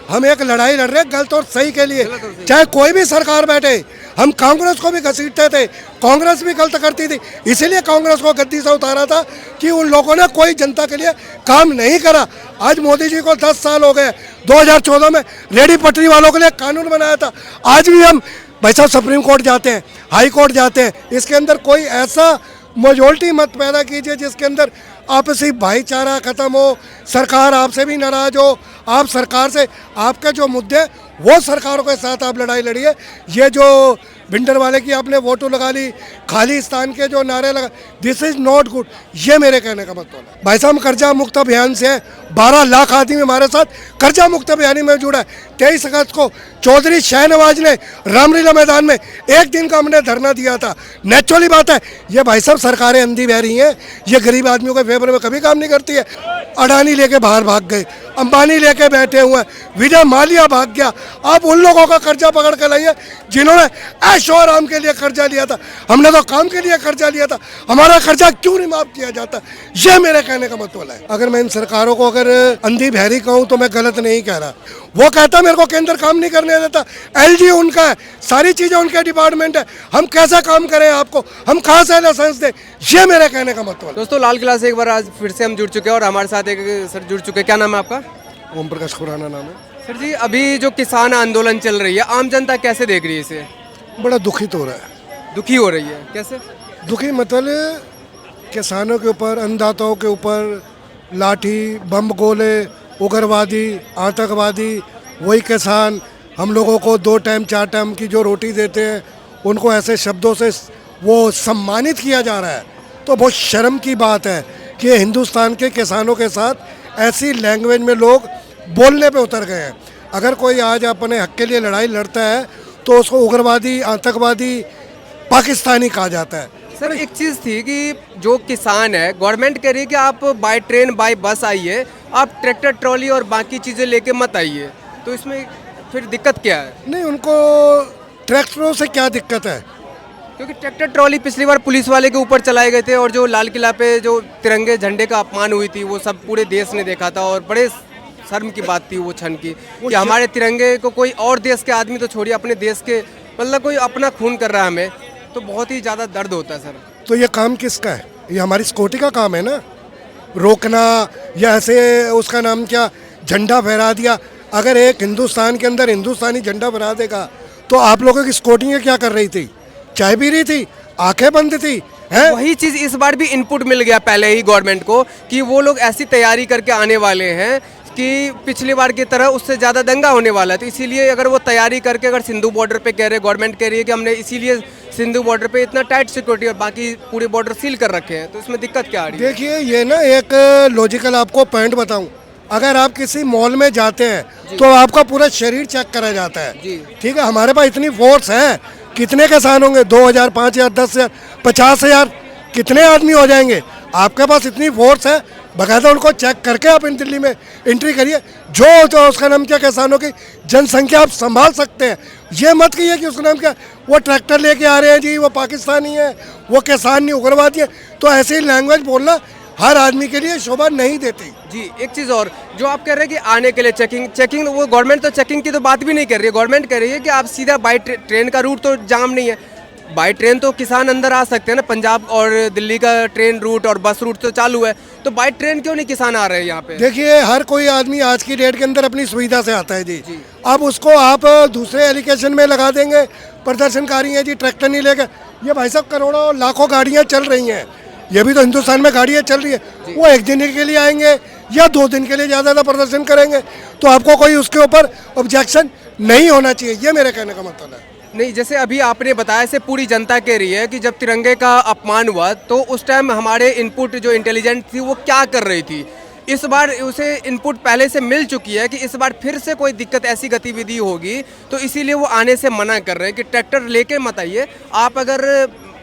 हम एक लड़ाई लड़ रहे हैं गलत और सही के लिए, चाहे कोई भी सरकार बैठे। हम कांग्रेस को भी घसीटते थे, कांग्रेस भी गलत करती थी, इसीलिए कांग्रेस को गद्दी से उतारा था कि उन लोगों ने कोई जनता के लिए काम नहीं करा। आज मोदी जी को 10 साल हो गए, 2014 में रेडी पटरी वालों के लिए कानून बनाया था। आज भी हम भाई साहब सुप्रीम कोर्ट जाते हैं, हाई कोर्ट जाते हैं, इसके अंदर कोई ऐसा मेजोरिटी मत पैदा कीजिए जिसके अंदर आपसी भाईचारा खत्म हो, सरकार आपसे भी नाराज हो, आप सरकार से आपके जो मुद्दे वो सरकारों के साथ आप लड़ाई लड़िए। ये जो भिंडर वाले की आपने वोटो लगा ली, खालिस्तान के जो नारे लगा, दिस इज नॉट गुड। ये मेरे कहने का मतलब है। भाई साहब कर्जा मुक्त अभियान से 12 लाख आदमी हमारे साथ कर्जा मुक्त अभियान में जुड़ा है। 23 अगस्त को चौधरी शाहनवाज ने रामलीला मैदान में एक दिन का हमने धरना दिया था। नेचुरली बात है, ये भाई साहब सरकारें अंधी बहरी हैं, ये गरीब आदमियों के फेवर में कभी काम नहीं करती है। अडानी लेके बाहर भाग गए, अंबानी लेके बैठे हुए हैं, विजय माल्या भाग गया। आप उन लोगों का कर्जा पकड़ कर लाइए जिन्होंने ऐशो आराम के लिए कर्जा लिया था। हमने तो काम के लिए कर्जा लिया था, हमारा कर्जा क्यों नहीं माफ किया जाता? ये मेरे कहने का मतलब है। अगर मैं इन सरकारों को अगर अंधी बहरी कहूँ तो मैं गलत नहीं कह रहा। वो कहता मेरे को केंद्र काम नहीं करने देता, एलजी उनका है, सारी चीजें उनके डिपार्टमेंट है, हम कैसा काम करें आपको, हम कहाँ से लाइसेंस दें? ये मेरे कहने का मतलब है। दोस्तों लाल किला से एक बार आज फिर से हम जुड़ चुके हैं और हमारे साथ एक सर जुड़ चुके हैं। क्या नाम है आपका? ओम प्रकाश खुराना नाम है। सर जी, अभी जो किसान आंदोलन चल रही है, आम जनता कैसे देख रही है इसे? बड़ा दुखित हो रहा है। दुखी हो रही है? कैसे दुखी? मतलब किसानों के ऊपर, अन्नदाताओं के ऊपर लाठी, बम गोले, उग्रवादी, आतंकवादी, वही किसान हम लोगों को 2 टाइम 4 टाइम की जो रोटी देते हैं उनको ऐसे शब्दों से वो सम्मानित किया जा रहा है। तो बहुत शर्म की बात है कि हिंदुस्तान के किसानों के साथ ऐसी लैंग्वेज में लोग बोलने पे उतर गए हैं। अगर कोई आज अपने हक के लिए लड़ाई लड़ता है तो उसको उग्रवादी, आतंकवादी, पाकिस्तानी कहा जाता है। सर एक चीज़ थी कि जो किसान है, गवर्नमेंट कह रही है कि आप बाय ट्रेन बाय बस आइए, आप ट्रैक्टर ट्रॉली और बाकी चीज़ें लेके मत आइए, तो इसमें फिर दिक्कत क्या है? नहीं, उनको ट्रैक्टरों से क्या दिक्कत है? क्योंकि ट्रैक्टर ट्रॉली पिछली बार पुलिस वाले के ऊपर चलाए गए थे और जो लाल किला पे जो तिरंगे झंडे का अपमान हुई थी वो सब पूरे देश ने देखा था और बड़े शर्म की बात थी वो क्षण की कि हमारे तिरंगे को कोई और देश के आदमी तो छोड़िए, अपने देश के मतलब कोई अपना खून कर रहा है हमें, तो बहुत ही ज़्यादा दर्द होता है सर। तो ये काम किसका है? ये हमारी सिक्योरिटी का काम है ना, रोकना या ऐसे उसका नाम क्या झंडा फहरा दिया। अगर एक हिंदुस्तान के अंदर हिंदुस्तानी झंडा फहरा देगा तो आप लोगों की सिक्योरिटी क्या कर रही थी? चाय पी रही थी, आंखें बंद थी, है? वही चीज़ इस बार भी इनपुट मिल गया पहले ही गवर्नमेंट को कि वो लोग ऐसी तैयारी करके आने वाले हैं कि पिछली बार की तरह उससे ज़्यादा दंगा होने वाला है। तो इसीलिए अगर वो तैयारी करके अगर सिंधु बॉर्डर पे कह रहे, गवर्नमेंट कह रही है कि हमने इसीलिए सिंधु बॉर्डर पे इतना टाइट सिक्योरिटी और बाकी पूरे बॉर्डर सील कर रखे हैं, तो इसमें दिक्कत क्या आ रही है? देखिए, ये ना एक लॉजिकल आपको पॉइंट बताऊं। अगर आप किसी मॉल में जाते हैं तो आपका पूरा शरीर चेक करा जाता है, ठीक है? हमारे पास इतनी फोर्स है, कितने किसान होंगे? 2000, 5000, 10,000, 50,000, कितने आदमी हो जाएंगे? आपके पास इतनी फोर्स है, बाकायदा उनको चेक करके आप इन दिल्ली में एंट्री करिए। जो उसका नाम क्या, किसानों की जनसंख्या आप संभाल सकते हैं। ये मत कहिए कि उसका नाम क्या, वो ट्रैक्टर लेके आ रहे हैं जी, वो पाकिस्तानी है, वो किसान नहीं, उग्रवादी है। तो ऐसी लैंग्वेज बोलना हर आदमी के लिए शोभा नहीं देती। जी एक चीज़ और, जो आप कह रहे हैं कि आने के लिए चेकिंग, वो गवर्नमेंट तो चेकिंग की तो बात भी नहीं कर रही है। गवर्नमेंट कह रही है कि आप सीधा बाई ट्रेन का रूट तो जाम नहीं है, बाई ट्रेन तो किसान अंदर आ सकते हैं ना, पंजाब और दिल्ली का ट्रेन रूट और बस रूट तो चालू है, तो बाई ट्रेन क्यों नहीं किसान आ रहे हैं यहाँ पे? देखिए, हर कोई आदमी आज की डेट के अंदर अपनी सुविधा से आता है जी। अब उसको आप दूसरे एलिगेशन में लगा देंगे, प्रदर्शनकारी हैं जी, ट्रैक्टर नहीं लेके। ये भाई साहब करोड़ों लाखों गाड़ियाँ चल रही हैं, ये भी तो हिंदुस्तान में गाड़ियाँ चल रही है। वो एक दिन के लिए आएंगे या 2 दिन के लिए ज़्यादा प्रदर्शन करेंगे, तो आपको कोई उसके ऊपर ऑब्जेक्शन नहीं होना चाहिए। ये मेरे कहने का मतलब है। नहीं, जैसे अभी आपने बताया, से पूरी जनता कह रही है कि जब तिरंगे का अपमान हुआ तो उस टाइम हमारे इनपुट जो इंटेलिजेंट थी वो क्या कर रही थी। इस बार उसे इनपुट पहले से मिल चुकी है कि इस बार फिर से कोई दिक्कत ऐसी गतिविधि होगी, तो इसीलिए वो आने से मना कर रहे हैं कि ट्रैक्टर लेके मत आइए। आप अगर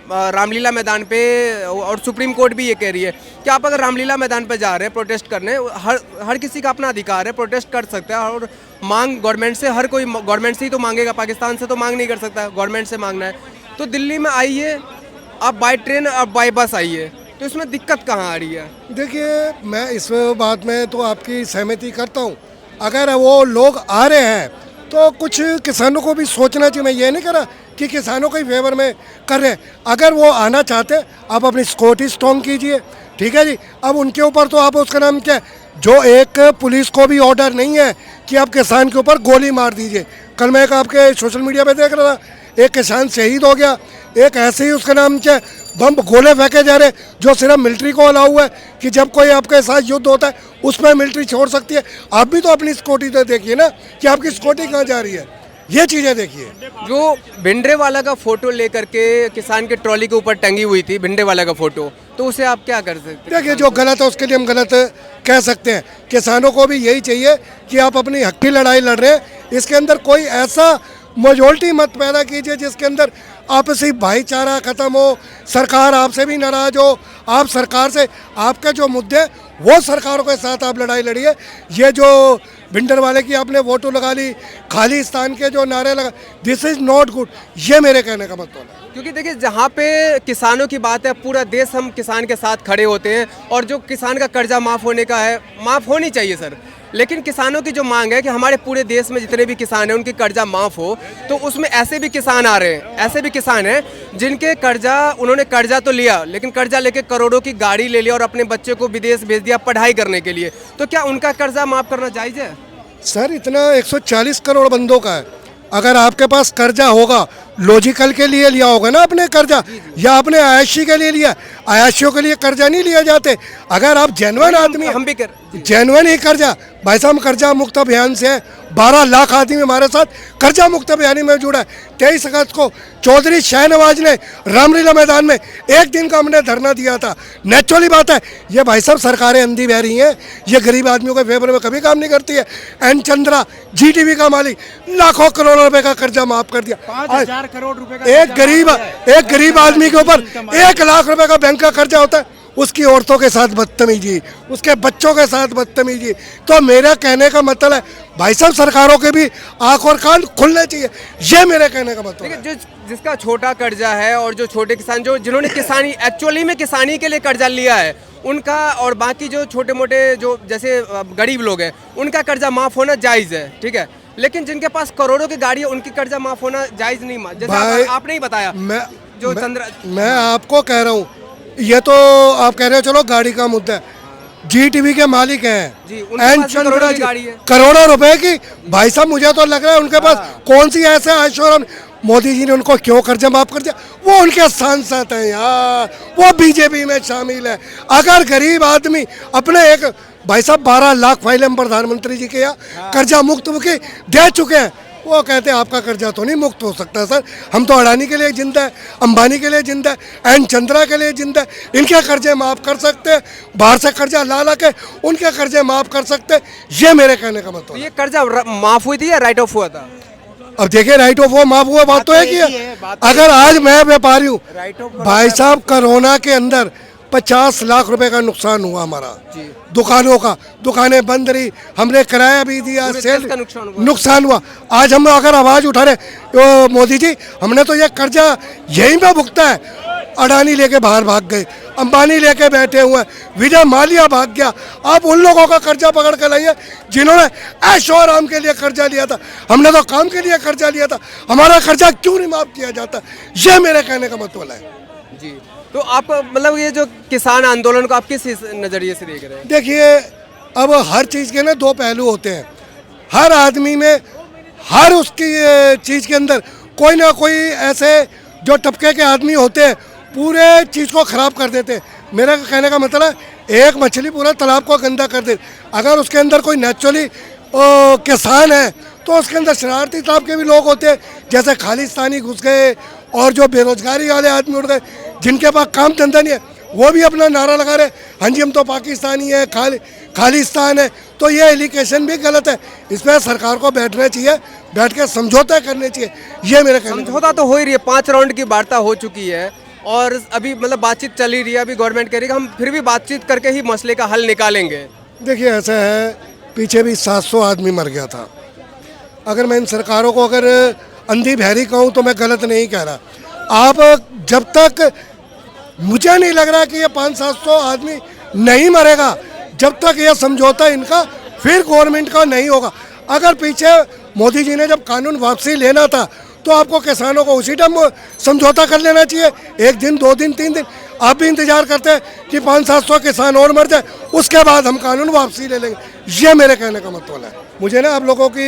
रामलीला मैदान पे, और सुप्रीम कोर्ट भी ये कह रही है कि आप अगर रामलीला मैदान पे जा रहे हैं प्रोटेस्ट करने, हर किसी का अपना अधिकार है, प्रोटेस्ट कर सकता है और मांग गवर्नमेंट से, हर कोई गवर्नमेंट से ही तो मांगेगा, पाकिस्तान से तो मांग नहीं कर सकता, गवर्नमेंट से मांगना है। तो दिल्ली में आइए आप बाय ट्रेन, आप बाय बस आइए, तो इसमें दिक्कत कहाँ आ रही है? देखिए, मैं इस बात में तो आपकी सहमति करता हूँ, अगर वो लोग आ रहे हैं तो कुछ किसानों को भी सोचना चाहिए। मैं ये नहीं कह रहा कि किसानों के फेवर में कर रहे हैं। अगर वो आना चाहते हैं आप अपनी सिक्योरिटी स्ट्रॉन्ग कीजिए, ठीक है जी। अब उनके ऊपर तो आप उसका नाम क्या है, जो एक पुलिस को भी ऑर्डर नहीं है कि आप किसान के ऊपर गोली मार दीजिए। कल मैं एक आपके सोशल मीडिया पे देख रहा था, एक किसान शहीद हो गया, एक ऐसे ही उसका नाम क्या है बम गोले फेंके जा रहे, जो सिर्फ मिलिट्री को अलाउ हुआ है कि जब कोई आपके साथ युद्ध होता है उसमें मिलिट्री छोड़ सकती है। आप भी तो अपनी सिक्योरिटी तो देखिए ना कि आपकी सिक्योरिटी कहाँ जा रही है, ये चीज़ें देखिए। जो भिंडरेवाला का फोटो लेकर के किसान के ट्रॉली के ऊपर टंगी हुई थी भिंडरेवाला का फोटो, तो उसे आप क्या कर सकते हैं? देखिए जो गलत है उसके लिए हम गलत कह सकते हैं। किसानों को भी यही चाहिए कि आप अपनी हक की लड़ाई लड़ रहे हैं, इसके अंदर कोई ऐसा मेजॉरिटी मत पैदा कीजिए जिसके अंदर आपसी भाईचारा खत्म हो, सरकार आपसे भी नाराज हो, आप सरकार से आपके जो मुद्दे वो सरकारों के साथ आप लड़ाई लड़िए। ये जो भिंडर वाले की आपने वोटो लगा ली, खालिस्तान के जो नारे लगा, दिस इज नॉट गुड, ये मेरे कहने का मतलब है। क्योंकि देखिए जहाँ पे किसानों की बात है, पूरा देश हम किसान के साथ खड़े होते हैं, और जो किसान का कर्जा माफ़ होने का है, माफ़ होनी चाहिए सर, लेकिन किसानों की जो मांग है कि हमारे पूरे देश में जितने भी किसान हैं उनकी कर्जा माफ़ हो, तो उसमें ऐसे भी किसान आ रहे हैं, ऐसे भी किसान हैं जिनके कर्जा, उन्होंने कर्जा तो लिया लेकिन कर्जा लेके करोड़ों की गाड़ी ले लिया और अपने बच्चे को विदेश भेज दिया पढ़ाई करने के लिए, तो क्या उनका कर्जा माफ़ करना जायज़ है? सर इतना 140 करोड़ बंदों का है, अगर आपके पास कर्जा होगा, लॉजिकल के लिए लिया होगा ना आपने कर्जा, या आपने आयाशी के लिए लिया, आयाशियों के लिए कर्जा नहीं लिया जाते। अगर आप जेन्युइन आदमी, हम भी कर जेन्युइन ही कर्जा, भाई साहब कर्जा मुक्त अभियान से 12 लाख आदमी हमारे साथ कर्जा मुक्त अभियान में जुड़ा है। 23 अगस्त को चौधरी शाहनवाज ने रामलीला मैदान में एक दिन का हमने धरना दिया था। नेचुरली बात है, ये भाई साहब सरकारें अंधी बहरी हैं, ये गरीब आदमियों के फेवर में कभी काम नहीं करती है। एन चंद्रा जीटीवी का मालिक लाखों करोड़ों रुपए का कर्जा माफ कर दिया। 5,000 करोड़ रुपए का एक गरीब आदमी के ऊपर 1 लाख रुपए का बैंक का कर्जा होता है, उसकी औरतों के साथ बदतमीजी, उसके बच्चों के साथ बदतमीजी। तो मेरा कहने का मतलब है भाई साहब सरकारों के भी आंख और कान खुलने चाहिए, ये मेरे कहने का मतलब है। जिसका छोटा कर्जा है और जो छोटे किसान, जो जिन्होंने किसानी एक्चुअली में किसानी के लिए कर्जा लिया है उनका, और बाकी जो छोटे मोटे जो जैसे गरीब लोग हैं उनका कर्जा माफ़ होना जायज़ है, ठीक है, लेकिन जिनके पास करोड़ों की गाड़ी है उनकी कर्जा माफ़ होना जायज़ नहीं। जैसे आपने ही बताया, मैं आपको कह रहा हूँ, ये तो आप कह रहे हो चलो गाड़ी का मुद्दा है, जीटीवी के मालिक हैं जी, उनके पास करोड़ों की गाड़ी है, करोड़ों रुपए की। भाई साहब मुझे तो लग रहा है उनके पास कौन सी ऐसे आश्वासन, मोदी जी ने उनको क्यों कर्जा माफ कर दिया? वो उनके सांसद हैं यार, वो बीजेपी में शामिल है। अगर गरीब आदमी अपने एक, भाई साहब 12 लाख फाइलें हम प्रधानमंत्री जी के यहाँ कर्जा मुक्त की दे चुके हैं, वो कहते हैं आपका कर्जा तो नहीं मुक्त हो सकता सर। हम तो अडानी के लिए जिंदा है, अंबानी के लिए जिंदा है, एन चंद्रा के लिए जिंदा है, इनके कर्जे माफ़ कर सकते हैं, बाहर से कर्जा ला के उनके कर्जे माफ़ कर सकते हैं, ये मेरे कहने का मतलब। ये कर्जा माफ़ हुई थी या राइट ऑफ हुआ था? अब देखिए राइट ऑफ वो माफ हुआ, बात तो है कि अगर आज मैं व्यापारी हूँ, भाई साहब कोरोना के अंदर 50 लाख रुपए का नुकसान हुआ हमारा, दुकानों का, दुकानें बंद रही, हमने किराया भी दिया, सेल नुकसान हुआ। आज हम अगर आवाज़ उठा रहे मोदी जी हमने तो ये कर्जा यहीं पे भुगता है, अडानी लेके बाहर भाग गए, अंबानी लेके बैठे हुए हैं, विजय माल्या भाग गया, आप उन लोगों का कर्जा पकड़ कर लाइए जिन्होंने ऐशो आराम के लिए कर्जा लिया था। हमने तो काम के लिए कर्जा लिया था, हमारा कर्जा क्यों नहीं माफ किया जाता? ये मेरे कहने का मतलब है जी। तो आप मतलब ये जो किसान आंदोलन को आप किस नज़रिए से देख रहे हैं? देखिए अब हर चीज़ के ना दो पहलू होते हैं, हर आदमी में हर उसकी चीज़ के अंदर कोई ना कोई ऐसे जो तबके के आदमी होते हैं पूरे चीज़ को ख़राब कर देते हैं। मेरा कहने का मतलब है एक मछली पूरा तालाब को गंदा कर दे, अगर उसके अंदर कोई नेचुरली किसान है तो उसके अंदर शरारती ताब के भी लोग होते हैं, जैसे खालिस्तानी घुस गए और जो बेरोजगारी वाले आदमी उठ गए, जिनके पास काम धंधा नहीं है वो भी अपना नारा लगा रहे, हाँ जी हम तो पाकिस्तानी है, खालिस्तान है। तो ये एलिगेशन भी गलत है, इसमें सरकार को बैठना चाहिए, बैठ के समझौता करने चाहिए, ये मेरा कहना। समझौता तो हो ही रही है, 5 राउंड की वार्ता हो चुकी है और अभी मतलब बातचीत चल ही रही है। अभी गवर्नमेंट कह रही है कि हम फिर भी बातचीत करके ही मसले का हल निकालेंगे। देखिए ऐसा है, पीछे भी 700 आदमी मर गया था। अगर मैं इन सरकारों को अगर अंधी बहरी कहूँ तो मैं गलत नहीं कह रहा। आप जब तक, मुझे नहीं लग रहा कि ये 500-700 आदमी नहीं मरेगा जब तक यह समझौता इनका फिर गवर्नमेंट का नहीं होगा। अगर पीछे मोदी जी ने जब कानून वापसी लेना था तो आपको किसानों को उसी टाइम समझौता कर लेना चाहिए, 1 दिन 2 दिन 3 दिन। आप भी इंतजार करते हैं कि 500-700 किसान और मर जाए, उसके बाद हम कानून वापसी ले लेंगे। ये मेरे कहने का मतलब है। मुझे ना आप लोगों की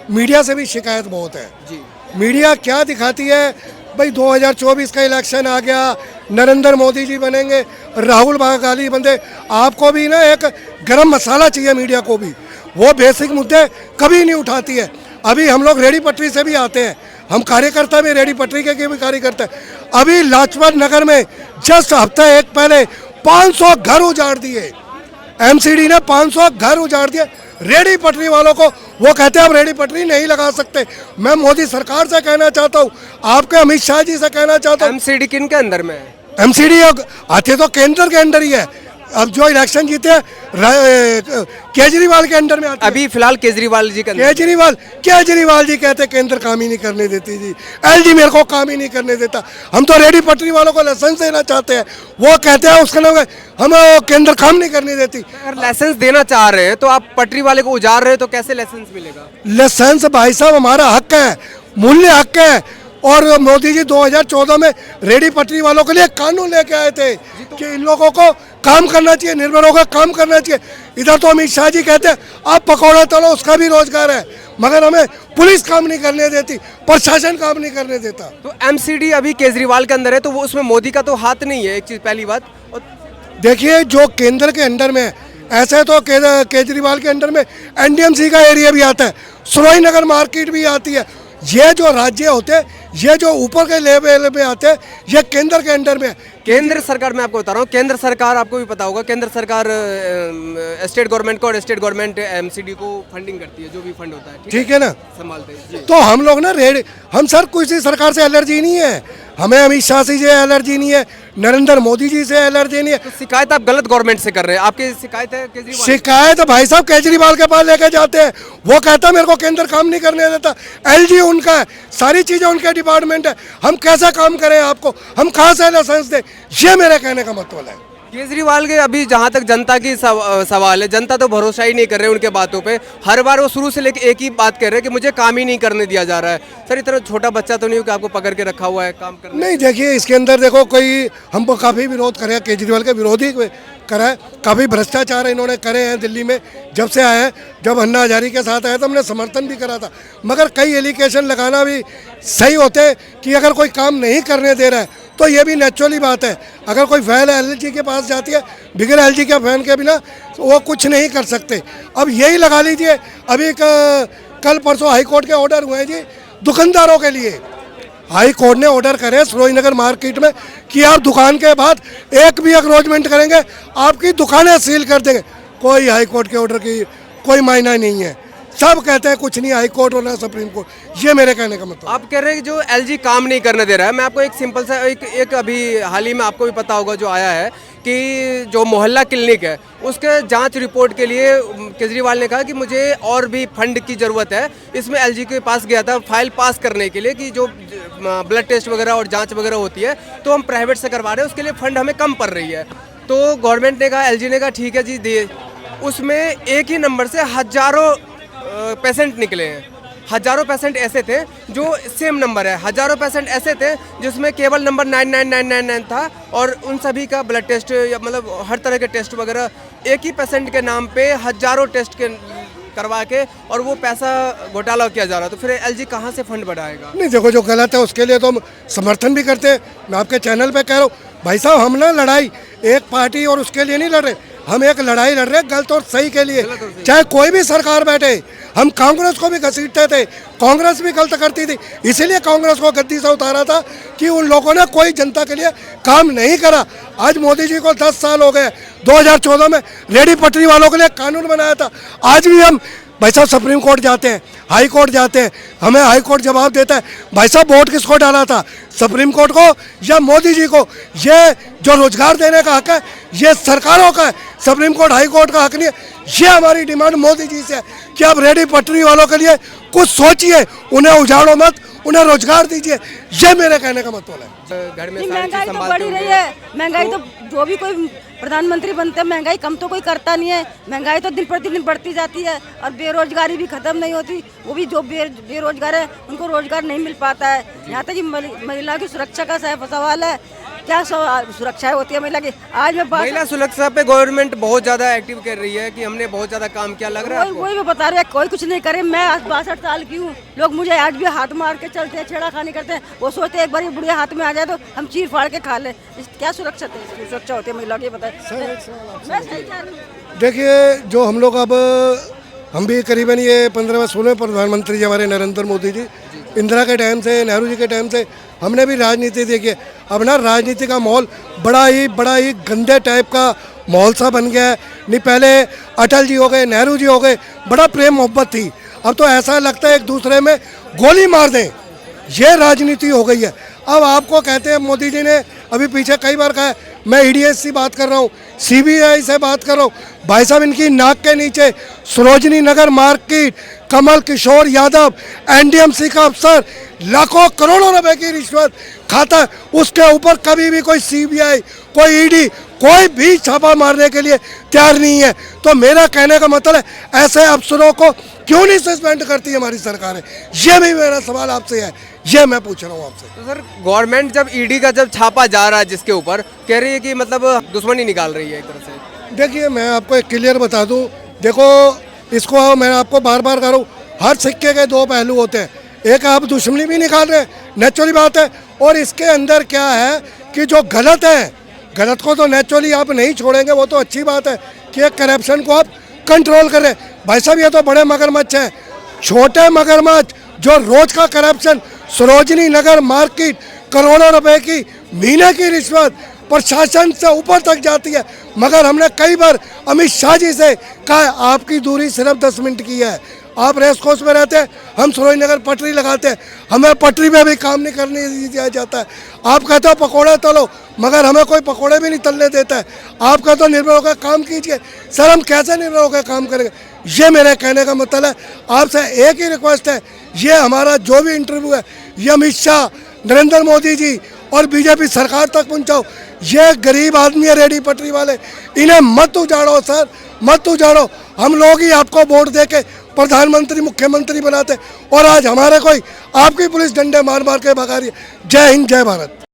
मीडिया से भी शिकायत बहुत है जी। मीडिया क्या दिखाती है भाई, 2024 का इलेक्शन आ गया, नरेंद्र मोदी जी बनेंगे, राहुल गांधी बने। आपको भी ना एक गरम मसाला चाहिए मीडिया को भी, वो बेसिक मुद्दे कभी नहीं उठाती है। अभी हम लोग रेडी पटरी से भी आते हैं, हम कार्यकर्ता भी रेडी पटरी के भी कार्यकर्ता हैं। अभी लाजपत नगर में जस्ट हफ्ता एक पहले 500 घर उजाड़ दिए, एमसीडी ने 500 घर उजाड़ दिए रेडी पटरी वालों को। वो कहते हैं आप रेडी पटरी नहीं लगा सकते। मैं मोदी सरकार से कहना चाहता हूँ, आपके अमित शाह जी से कहना चाहता हूँ, एमसीडी किन के अंदर में है? एमसीडी आते तो केंद्र के अंदर ही है। अब जो इलेक्शन जीते हैं केजरीवाल के अंडर में आते हैं। अभी फिलहाल केजरीवाल जी का केजरीवाल जी कहते केंद्र काम ही नहीं करने देती जी, एलजी मेरे को काम ही नहीं करने देता। हम तो रेडी पटरी वालों को लाइसेंस देना चाहते हैं, वो कहते हैं उसका नाम हम केंद्र काम नहीं करने देती। अगर लाइसेंस देना चाह रहे हैं तो आप पटरी वाले को उजाड़ रहे हैं, तो कैसे लाइसेंस मिलेगा? लाइसेंस भाई साहब हमारा हक है, मूल्य हक है। और मोदी जी 2014 में रेडी पटरी वालों के लिए कानून लेके आए थे कि इन लोगों को काम करना चाहिए, निर्भर होकर काम करना चाहिए। इधर तो अमित शाह जी कहते हैं आप पकौड़ा तलो, उसका भी रोजगार है, मगर हमें पुलिस काम नहीं करने देती, प्रशासन काम नहीं करने देता। तो एमसीडी अभी केजरीवाल के अंदर है, तो वो उसमें मोदी का तो हाथ नहीं है, एक चीज पहली बात। और देखिए जो केंद्र के अंडर में है, ऐसे तो केजरीवाल के अंडर में एनडीएमसी का एरिया भी आता है, सरोई नगर मार्केट भी आती है। ये जो राज्य होते हैं, ये जो ऊपर के लेवल पे आते हैं, ये केंद्र के अंडर में है। केंद्र सरकार में आपको बता रहा हूँ, केंद्र सरकार आपको भी पता होगा, केंद्र सरकार स्टेट गवर्नमेंट को और स्टेट गवर्नमेंट एमसीडी को फंडिंग करती है, जो भी फंड होता है, ठीक है ना, संभालते हैं जी। तो हम लोग ना हम सर किसी सरकार से एलर्जी नहीं है, हमें अमित शाह से एलर्जी नहीं है, नरेंद्र मोदी जी से एलर्जी नहीं है। तो शिकायत आप गलत गवर्नमेंट से कर रहे हैं, आपकी शिकायत है केजरीवाल? शिकायत भाई साहब केजरीवाल के पास लेके जाते हैं, वो कहता है मेरे को केंद्र काम नहीं करने देता, एलजी उनका है, सारी चीजें उनके डिपार्टमेंट है, हम कैसे काम करें, आपको हम कहाँ से लाइसेंस दें, ये मेरे कहने का मतलब है। केजरीवाल के अभी जहाँ तक जनता की सवाल है, जनता तो भरोसा ही नहीं कर रहे उनके बातों पे। हर बार वो शुरू से लेके एक ही बात कह रहे हैं कि मुझे काम ही नहीं करने दिया जा रहा है। सर इतना छोटा बच्चा तो नहीं हो कि आपको पकड़ के रखा हुआ है काम करने? नहीं, देखिए इसके अंदर देखो कोई हमको काफ़ी विरोध करे, केजरीवाल के विरोधी करा है, काफ़ी भ्रष्टाचार इन्होंने करे हैं दिल्ली में। जब से आए हैं, जब अन्ना हजारी के साथ आए तो हमने समर्थन भी करा था, मगर कई एलिगेशन लगाना भी सही होते कि अगर कोई काम नहीं करने दे रहा है तो ये भी नेचुरली बात है। अगर कोई फैन एलजी के पास जाती है, बिगड़ एलजी के फैन के बिना वो कुछ नहीं कर सकते। अब यही लगा लीजिए, अभी कल परसों हाई कोर्ट के ऑर्डर हुए हैं जी दुकानदारों के लिए। हाई कोर्ट ने ऑर्डर करे सरोई नगर मार्केट में कि आप दुकान के बाद एक भी अक्रोचमेंट करेंगे आपकी दुकानें सील कर देंगे। कोई हाई कोर्ट के ऑर्डर की कोई मायना नहीं है, सब कहते हैं कुछ नहीं, हाई कोर्ट और ना सुप्रीम कोर्ट। ये मेरे कहने का मतलब। आप कह रहे हैं कि जो एलजी काम नहीं करने दे रहा है। मैं आपको एक सिंपल सा एक अभी हाल ही में आपको भी पता होगा जो आया है कि जो मोहल्ला क्लिनिक है उसके जांच रिपोर्ट के लिए केजरीवाल ने कहा कि मुझे और भी फंड की ज़रूरत है। इसमें एलजी के पास गया था फाइल पास करने के लिए कि जो ब्लड टेस्ट वगैरह और जांच वगैरह होती है तो हम प्राइवेट से करवा रहे हैं, उसके लिए फ़ंड हमें कम पड़ रही है। तो गवर्नमेंट ने कहा, एलजी ने कहा ठीक है जी दे। उसमें एक ही नंबर से हज़ारों पेशेंट निकले हैं, हज़ारों पेशेंट ऐसे थे जो सेम नंबर है, हज़ारों पेशेंट ऐसे थे जिसमें केवल नंबर 99999 था और उन सभी का ब्लड टेस्ट या मतलब हर तरह के टेस्ट वगैरह एक ही पेशेंट के नाम पे हज़ारों टेस्ट के करवा के और वो पैसा घोटाला किया जा रहा। तो फिर एलजी कहाँ से फंड बढ़ाएगा? नहीं देखो, जो गलत है उसके लिए तो हम समर्थन भी करते हैं। मैं आपके चैनल पे कह रहा हूँ भाई साहब, हम ना लड़ाई एक पार्टी और उसके लिए नहीं लड़ रहे, हम एक लड़ाई लड़ रहे हैं गलत और सही के लिए। चाहे कोई भी सरकार बैठे, हम कांग्रेस को भी घसीटते थे, कांग्रेस भी गलत करती थी, इसीलिए कांग्रेस को गद्दी से उतारा था कि उन लोगों ने कोई जनता के लिए काम नहीं करा। आज मोदी जी को 10 साल हो गए, 2014 में रेडी पटरी वालों के लिए कानून बनाया था। आज भी हम भाई साहब सुप्रीम कोर्ट जाते हैं, हाई कोर्ट जाते हैं, हमें हाई कोर्ट जवाब देता है भाई साहब वोट किसको डाला था, सुप्रीम कोर्ट को या मोदी जी को? ये जो रोजगार देने का हक है ये सरकारों का है, सुप्रीम कोर्ट हाई कोर्ट का हक नहीं है। ये हमारी डिमांड मोदी जी से है कि आप रेडी पटरी वालों के लिए कुछ सोचिए, उन्हें उजाड़ो मत, उन्हें रोजगार दीजिए, ये मेरे कहने का मतलब है। घर में नहीं, सारी चीज महंगाई तो संभालते बढ़ी रही होंगे। है। महंगाई तो जो भी कोई प्रधानमंत्री बनते हैं, महंगाई कम तो कोई करता नहीं है। महंगाई तो दिन प्रतिदिन बढ़ती जाती है और बेरोजगारी भी खत्म नहीं होती। वो भी जो बेरोजगार है उनको रोजगार नहीं मिल पाता है। यहाँ तक कि महिला की सुरक्षा का सवाल है, क्या सुरक्षा होती है महिला की। आज मैं महिला सुरक्षा पे गवर्नमेंट बहुत ज्यादा एक्टिव कर रही है कि हमने बहुत ज्यादा काम किया, लग रहा है आपको? वही मैं बता रहे, कोई कुछ नहीं करे। मैं आज 62 साल की हूँ, लोग मुझे आज भी हाथ मार के चलते हैं, छेड़ाखानी करते हैं। वो सोचते हैं एक बार ये बुढ़िया हाथ में आ जाए तो हम चीर फाड़ के खा ले। क्या सुरक्षा होती है महिला की, बताए? मैं सही कह रही हूँ। देखिए, जो हम लोग अब हम भी करीबन ये 15वें-16वें प्रधानमंत्री जी हमारे नरेंद्र मोदी जी, इंदिरा के टाइम से, नेहरू जी के टाइम से हमने भी राजनीति देखी है। अब ना राजनीति का माहौल बड़ा ही गंदे टाइप का माहौल सा बन गया है। नहीं, पहले अटल जी हो गए, नेहरू जी हो गए, बड़ा प्रेम मोहब्बत थी। अब तो ऐसा लगता है एक दूसरे में गोली मार दें, ये राजनीति हो गई है। अब आपको कहते हैं, मोदी जी ने अभी पीछे कई बार कहा है, मैं ईडीएस से बात कर रहा हूँ, सीबीआई से बात कर रहा हूँ। भाई साहब, इनकी नाक के नीचे सरोजनी नगर मार्केट, कमल किशोर यादव एनडीएमसी का अफसर लाखों करोड़ों रुपए की रिश्वत खाता है, उसके ऊपर कभी भी कोई सीबीआई, कोई ईडी, कोई भी छापा मारने के लिए तैयार नहीं है। तो मेरा कहने का मतलब है, ऐसे अफसरों को क्यों नहीं सस्पेंड करती है हमारी सरकारें? ये भी मेरा सवाल आपसे है, ये मैं पूछ रहा हूँ आपसे। तो सर, गवर्नमेंट जब ईडी का जब छापा जा रहा है जिसके ऊपर, कह रही है कि मतलब दुश्मनी निकाल रही है एक तरह से। देखिए, मैं आपको एक क्लियर बता दूं, देखो, इसको मैं आपको बार बार कह रहा हूँ, हर सिक्के के दो पहलू होते हैं। एक आप दुश्मनी भी निकाल रहे हैं, नेचुरली बात है, और इसके अंदर क्या है कि जो गलत है, गलत को तो नेचुरली आप नहीं छोड़ेंगे, वो तो अच्छी बात है कि करप्शन को आप कंट्रोल करें। भाई साहब, ये तो बड़े मगरमच्छ हैं, छोटे मगरमच्छ जो रोज का करप्शन, सरोजनी नगर मार्केट, करोड़ों रुपए की महीने की रिश्वत प्रशासन से ऊपर तक जाती है। मगर हमने कई बार अमित शाह जी से कहा, आपकी दूरी सिर्फ 10 मिनट की है, आप रेस कोर्स में रहते हैं, हम सरोजनी नगर पटरी लगाते हैं, हमें पटरी में भी काम नहीं करने दिया जाता है। आप कहते हो पकौड़े तलो, मगर हमें कोई पकौड़े भी नहीं तलने देता है। आप कहते हो निर्भर होकर काम कीजिए, सर हम कैसे निर्भर होकर काम करेंगे? ये मेरे कहने का मतलब है। आपसे एक ही रिक्वेस्ट है, ये हमारा जो भी इंटरव्यू है, ये अमित शाह, नरेंद्र मोदी जी और बीजेपी सरकार तक पहुंचाओ। ये गरीब आदमी है, रेडी पटरी वाले, इन्हें मत उजाड़ो सर, मत उजाड़ो। हम लोग ही आपको वोट दे के प्रधानमंत्री, मुख्यमंत्री बनाते, और आज हमारे कोई आपकी पुलिस डंडे मार मार के भगा रही है। जय हिंद, जय भारत।